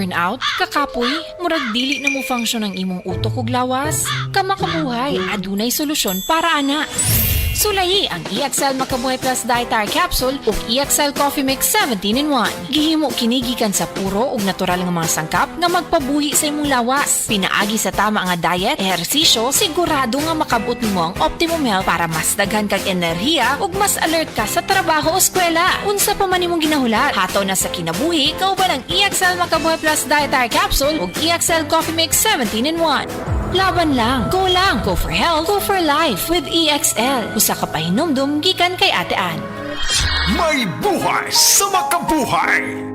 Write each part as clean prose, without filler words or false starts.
burnout, kakapoy, murag dili na mo function ang imong utok ug lawas? Kamakabuhay, adunay solusyon para ana. Sulayi ang EXL Makabuhay Plus Dietary Capsule ug EXL Coffee Mix 17-in-1. Gihimo kini gikan sa puro ug natural nga mga sangkap nga magpabuhi sa imong lawas. Pinaagi sa tama nga diet, ehersisyo, sigurado nga makabot nimo ang optimum health para mas daghan kag enerhiya ug mas alert ka sa trabaho o eskwela. Unsa pa man imong ginahulat, hataw na sa kinabuhi, kauban ang EXL Makabuhay Plus Dietary Capsule ug EXL Coffee Mix 17-in-1. Laban lang. Go for health, go for life with EXL. Usa ka pahinumdum gikan kay Ate Ann. May buhay sa makabuhay!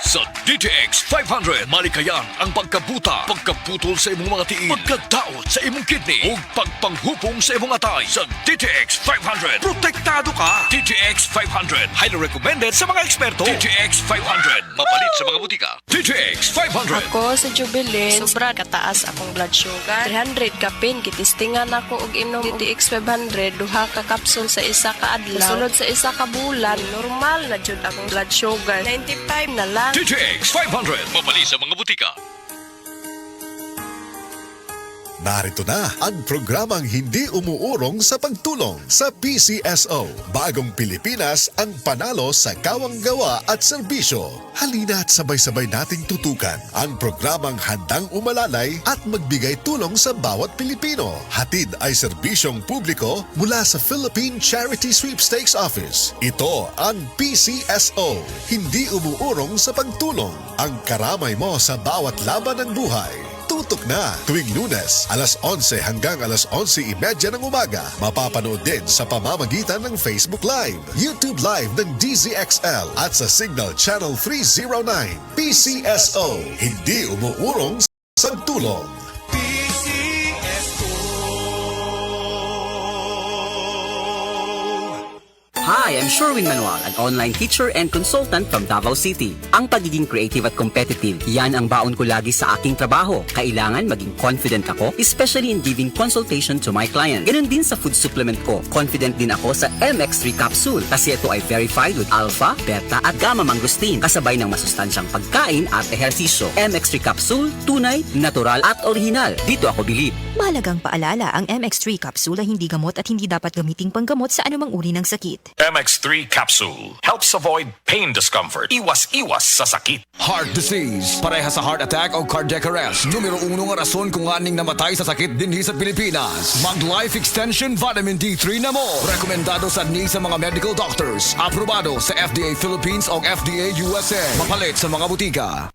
Sa DTX 500, malikayan ang pagkabuta, pagkaputol sa imong mga tiil, pagkadaot sa imong kidney, ug pagpanghupong sa imong atay. Sa DTX 500, protektado ka! DTX 500, highly recommended sa mga eksperto. DTX 500, mapalit sa mga butika. DTX 500. Ako sa Jubilee, sobra kataas akong blood sugar. 300 kapin, kitistingan ako og inom DTX 500, duha ka kapsul sa isa ka adlaw. Sunod sa isa ka bulan, normal na jud akong blood sugar. 95 na lang. DTX 500, mapalit sa mga butika. Narito na ang programang hindi umuurong sa pagtulong sa PCSO. Bagong Pilipinas ang panalo sa kawang gawa at serbisyo. Halina't sabay-sabay nating tutukan ang programang handang umalalay at magbigay tulong sa bawat Pilipino. Hatid ay serbisyong publiko mula sa Philippine Charity Sweepstakes Office. Ito ang PCSO. Hindi umuurong sa pagtulong. Ang karamay mo sa bawat laban ng buhay. Tutok na tuwing Lunes, alas 11 hanggang alas 11:30 ng umaga. Mapapanood din sa pamamagitan ng Facebook Live, YouTube Live ng DZXL at sa Signal Channel 309. PCSO, hindi umuurong sa tulong. Hi, I'm Sherwin Manuel, an online teacher and consultant from Davao City. Ang pagiging creative at competitive, yan ang baon ko lagi sa aking trabaho. Kailangan maging confident ako, especially in giving consultation to my client. Ganun din sa food supplement ko. Confident din ako sa MX3 capsule kasi ito ay verified with alpha, beta at gamma mangosteen kasabay ng masustansyang pagkain at ehersisyo. MX3 capsule, tunay, natural at original. Dito ako bilib. Mahalagang paalala, ang MX3 capsule ay hindi gamot at hindi dapat gamiting panggamot sa anumang uri ng sakit. MX3 Capsule helps avoid pain discomfort. Iwas-iwas sa sakit. Heart disease, pareha sa heart attack o cardiac arrest. Numero 1 nga rason kung aning namatay sa sakit dinhi sa Pilipinas. Mag Life Extension Vitamin D3 na mo. Rekomendado sa ni sa mga medical doctors. Aprobado sa FDA Philippines o FDA USA. Mapalit sa mga butika.